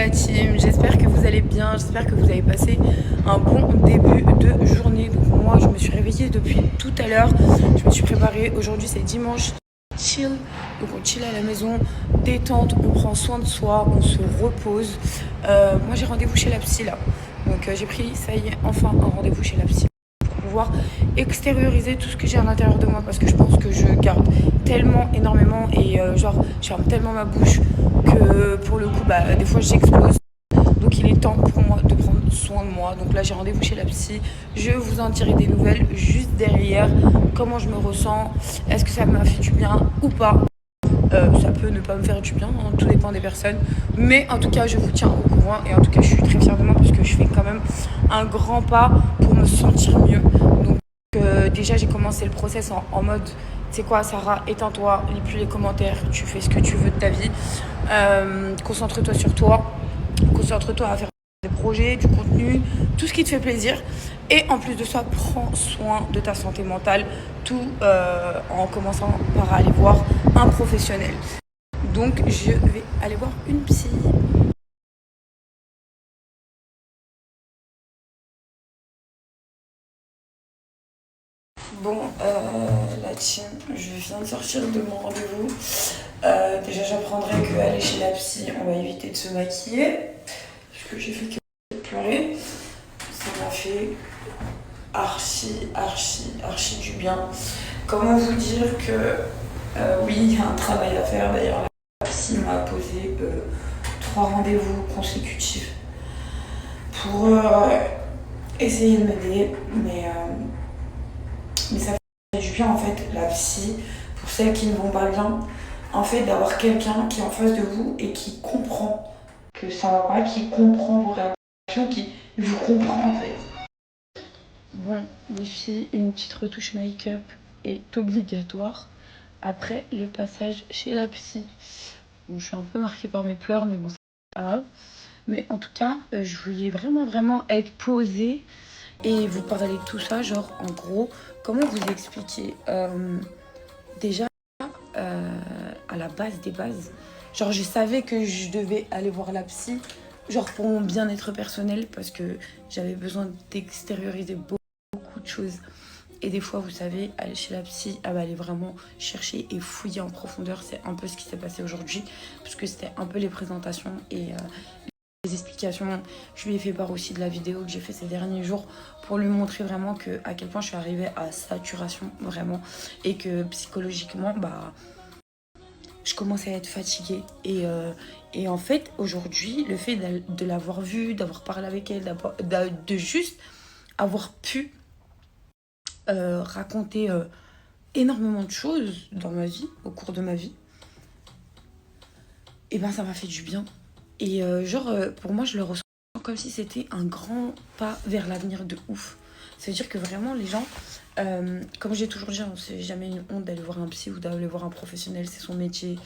la team, j'espère que vous allez bien, j'espère que vous avez passé un bon début de journée. Donc moi je me suis réveillée depuis tout à l'heure, je me suis préparée, aujourd'hui c'est dimanche, chill, donc on chill à la maison, détente, on prend soin de soi, on se repose. Moi j'ai rendez-vous chez la psy là, donc j'ai pris, ça y est, enfin un rendez-vous chez la psy pour pouvoir extérioriser tout ce que j'ai à l'intérieur de moi parce que je pense que je garde tellement énormément et genre je ferme tellement ma bouche que pour le coup bah des fois j'explose, donc il est temps pour moi de prendre soin de moi. Donc là j'ai rendez-vous chez la psy, je vous en dirai des nouvelles juste derrière, comment je me ressens, est-ce que ça m'a fait du bien ou pas. Ça peut ne pas me faire du bien, hein, tout dépend des personnes. Mais en tout cas, je vous tiens au courant. Et en tout cas, je suis très fière de moi parce que je fais quand même un grand pas pour me sentir mieux. Donc déjà, j'ai commencé le process en mode, tu sais quoi, Sarah, éteins-toi, lis plus les commentaires, tu fais ce que tu veux de ta vie. Concentre-toi sur toi. Concentre-toi à faire des projets, du contenu, tout ce qui te fait plaisir. Et en plus de ça, prends soin de ta santé mentale, tout en commençant par aller voir un professionnel. Donc je vais aller voir une psy. Bon, la team, je viens de sortir de mon rendez-vous. Déjà, j'apprendrai qu'aller chez la psy, on va éviter de se maquiller. Parce que j'ai fait que pleurer. Ça m'a fait archi du bien. Comment vous dire que oui, il y a un travail à faire. D'ailleurs, la psy m'a posé 3 rendez-vous consécutifs pour essayer de m'aider. Mais ça fait du bien en fait, la psy, pour celles qui ne vont pas bien. En fait, d'avoir quelqu'un qui est en face de vous et qui comprend que ça va pas, qui comprend vos réactions, qui vous comprend en fait. Bon, les filles, une petite retouche make-up est obligatoire après le passage chez la psy. Bon, je suis un peu marquée par mes pleurs, mais bon, c'est pas grave. Mais en tout cas, je voulais vraiment être posée et vous parler de tout ça. Genre, en gros, comment vous expliquer déjà à la base des bases. Genre, je savais que je devais aller voir la psy, genre pour mon bien-être personnel, parce que j'avais besoin d'extérioriser beaucoup de choses. Et des fois, vous savez, aller chez la psy, aller vraiment chercher et fouiller en profondeur. C'est un peu ce qui s'est passé aujourd'hui, parce que c'était un peu les présentations et les explications. Je lui ai fait part aussi de la vidéo que j'ai fait ces derniers jours pour lui montrer vraiment à quel point je suis arrivée à saturation, vraiment. Et que psychologiquement, je commençais à être fatiguée. Et en fait, aujourd'hui, le fait de l'avoir vue, d'avoir parlé avec elle, de juste avoir pu raconter énormément de choses dans ma vie, au cours de ma vie, et ben ça m'a fait du bien. Et pour moi, je le ressens comme si c'était un grand pas vers l'avenir de ouf. Ça veut dire que vraiment, les gens, comme j'ai toujours dit, c'est jamais une honte d'aller voir un psy ou d'aller voir un professionnel, c'est son métier.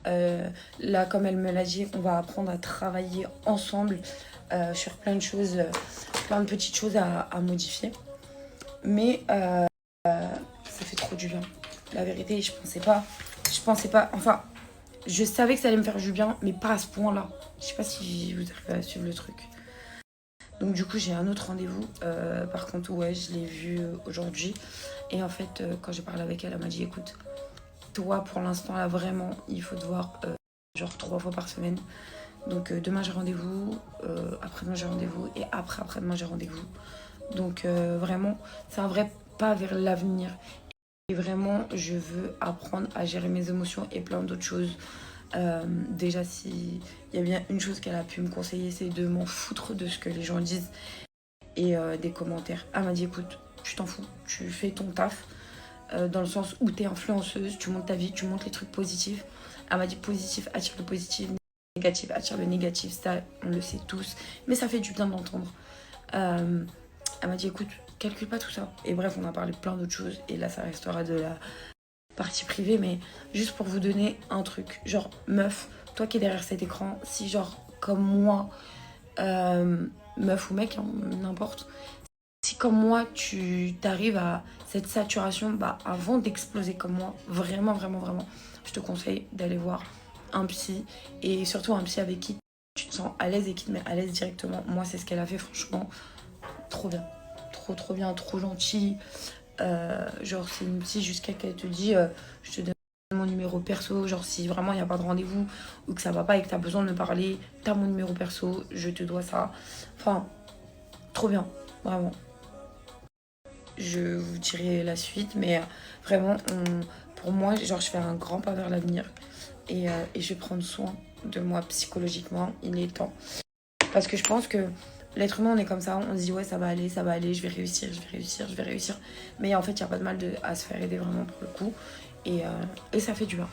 Là, comme elle me l'a dit, on va apprendre à travailler ensemble sur plein de choses, plein de petites choses à modifier. Mais ça fait trop du bien. La vérité, je pensais pas, enfin, je savais que ça allait me faire du bien, mais pas à ce point-là. Je sais pas si vous arrivez à suivre le truc. Donc du coup, j'ai un autre rendez-vous. Par contre, ouais, je l'ai vu aujourd'hui. Et en fait, quand j'ai parlé avec elle, elle m'a dit, écoute, toi, pour l'instant, là, vraiment, il faut te voir genre 3 fois par semaine. Donc demain, j'ai rendez-vous, après-demain, j'ai rendez-vous, et après-demain, j'ai rendez-vous. Donc vraiment, c'est un vrai pas vers l'avenir. Et vraiment, je veux apprendre à gérer mes émotions et plein d'autres choses. Déjà, s'il y a bien une chose qu'elle a pu me conseiller, c'est de m'en foutre de ce que les gens disent et des commentaires. Elle m'a dit, écoute, tu t'en fous, tu fais ton taf. Dans le sens où t'es influenceuse, tu montes ta vie, tu montes les trucs positifs. Elle m'a dit positif attire le positif, négatif attire le négatif, ça on le sait tous, mais ça fait du bien d'entendre. Elle m'a dit écoute, calcule pas tout ça. Et bref, on a parlé de plein d'autres choses et là ça restera de la partie privée, mais juste pour vous donner un truc, genre meuf, toi qui es derrière cet écran, si genre comme moi, meuf ou mec, hein, n'importe, si comme moi tu t'arrives à cette saturation, avant d'exploser comme moi, vraiment, je te conseille d'aller voir un psy et surtout un psy avec qui tu te sens à l'aise et qui te met à l'aise directement. Moi, c'est ce qu'elle a fait, franchement. Trop bien. Trop bien, trop gentil. Genre, c'est une psy jusqu'à qu'elle te dit je te donne mon numéro perso. Genre, si vraiment il n'y a pas de rendez-vous ou que ça va pas et que tu as besoin de me parler, tu as mon numéro perso, je te dois ça. Enfin, trop bien, vraiment. Je vous dirai la suite, mais vraiment, pour moi, genre, je fais un grand pas vers l'avenir et je vais prendre soin de moi psychologiquement. Il est temps. Parce que je pense que l'être humain, on est comme ça, on se dit ouais, ça va aller, je vais réussir, je vais réussir. Mais en fait, il n'y a pas de mal à se faire aider vraiment pour le coup. Et ça fait du bien.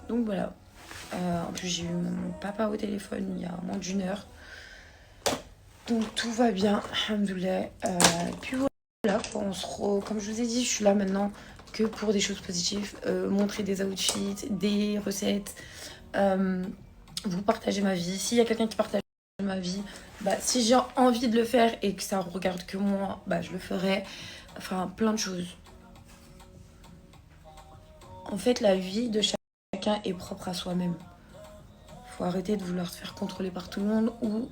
Donc voilà. En plus, j'ai eu mon papa au téléphone il y a moins d'1 heure. Donc tout va bien, alhamdoulilah. Puis voilà, quoi, comme je vous ai dit, je suis là maintenant que pour des choses positives. Montrer des outfits, des recettes. Vous partagez ma vie. S'il y a quelqu'un qui partage ma vie, bah, si j'ai envie de le faire et que ça regarde que moi, bah, je le ferai. Enfin, plein de choses. En fait, la vie de chacun est propre à soi-même. Faut arrêter de vouloir se faire contrôler par tout le monde ou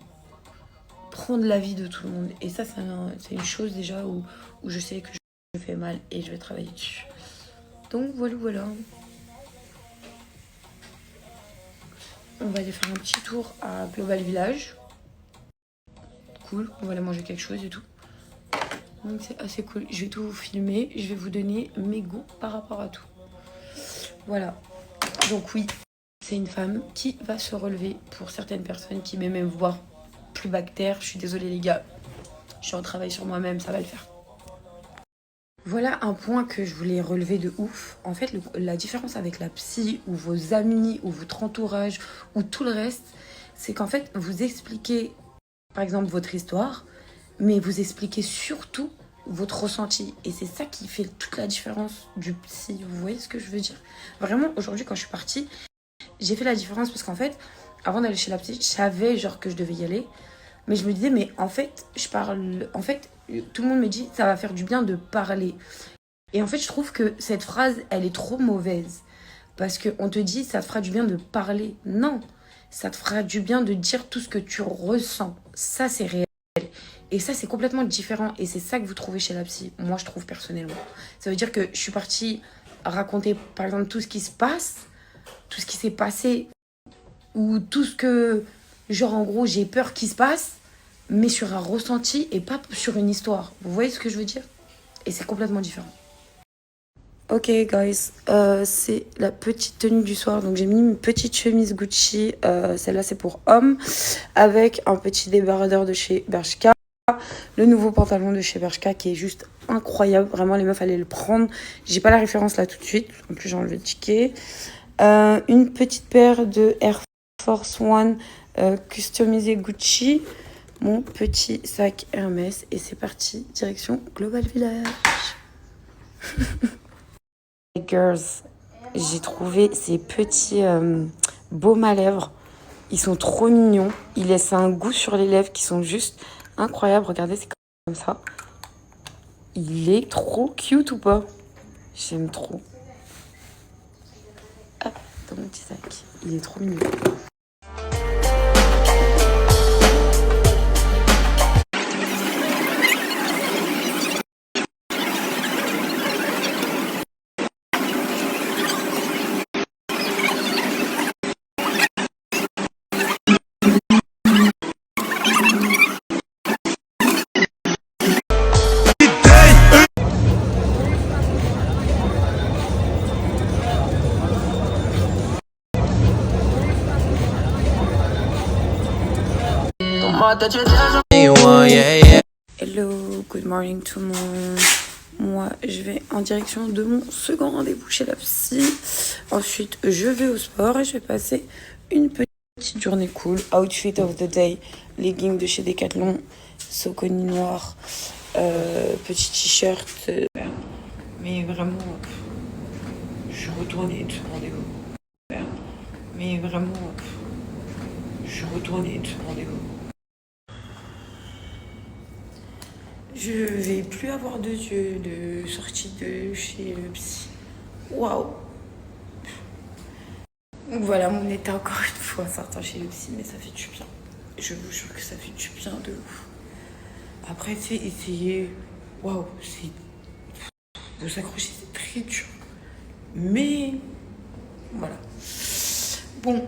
prendre la vie de tout le monde. Et ça, c'est une chose déjà où je sais que je fais mal et je vais travailler dessus. Donc voilà. On va aller faire un petit tour à Global Village. Cool, on va aller manger quelque chose et tout. Donc c'est assez cool. Je vais tout vous filmer, je vais vous donner mes goûts par rapport à tout. Voilà. Donc oui, c'est une femme qui va se relever pour certaines personnes qui m'aiment même voir plus bactère. Je suis désolée les gars. Je suis en travail sur moi-même, ça va le faire. Voilà un point que je voulais relever de ouf. En fait, la différence avec la psy ou vos amis ou votre entourage ou tout le reste, c'est qu'en fait, vous expliquez, par exemple, votre histoire, mais vous expliquez surtout votre ressenti. Et c'est ça qui fait toute la différence du psy. Vous voyez ce que je veux dire? Vraiment, aujourd'hui, quand je suis partie, j'ai fait la différence parce qu'en fait, avant d'aller chez la psy, je savais genre que je devais y aller. Mais je me disais, mais en fait, tout le monde me dit, ça va faire du bien de parler. Et en fait, je trouve que cette phrase, elle est trop mauvaise. Parce qu'on te dit, ça te fera du bien de parler. Non, ça te fera du bien de dire tout ce que tu ressens. Ça, c'est réel. Et ça, c'est complètement différent. Et c'est ça que vous trouvez chez la psy. Moi, je trouve personnellement. Ça veut dire que je suis partie raconter, par exemple, tout ce qui se passe, tout ce qui s'est passé, ou tout ce que, genre, en gros, j'ai peur qu'il se passe, mais sur un ressenti et pas sur une histoire. Vous voyez ce que je veux dire? Et c'est complètement différent. Ok, guys, c'est la petite tenue du soir. Donc, j'ai mis une petite chemise Gucci. Celle-là, c'est pour homme. Avec un petit débardeur de chez Bershka. Le nouveau pantalon de chez Bershka qui est juste incroyable. Vraiment, les meufs allaient le prendre. J'ai pas la référence là tout de suite. En plus, j'ai enlevé le ticket. Une petite paire de Air Force One customisée Gucci. Mon petit sac Hermès. Et c'est parti, direction Global Village. Les girls, j'ai trouvé ces petits baumes à lèvres. Ils sont trop mignons. Ils laissent un goût sur les lèvres qui sont juste incroyables. Regardez, c'est comme ça. Il est trop cute ou pas? J'aime trop. Hop, dans mon petit sac. Il est trop mignon. Hello, good morning tout le monde. Moi, je vais en direction de mon second rendez-vous chez la psy. Ensuite, je vais au sport et je vais passer une petite journée cool. Outfit of the day, leggings de chez Decathlon, Saucony noir, petit t-shirt. Mais vraiment, je suis retournée de ce rendez-vous. Mais vraiment, je suis retournée de ce rendez-vous. Je vais plus avoir de yeux de sortie de chez le psy. Waouh! Donc voilà mon état encore une fois, certains chez le psy, mais ça fait du bien. Je vous jure que ça fait du bien de ouf. Après, tu sais, essayer, waouh, c'est. Vous s'accrocher, c'est très dur. Mais voilà. Bon,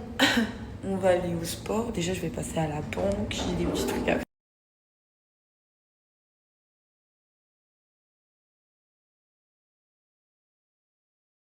on va aller au sport. Déjà, je vais passer à la banque. J'ai des petits trucs à faire.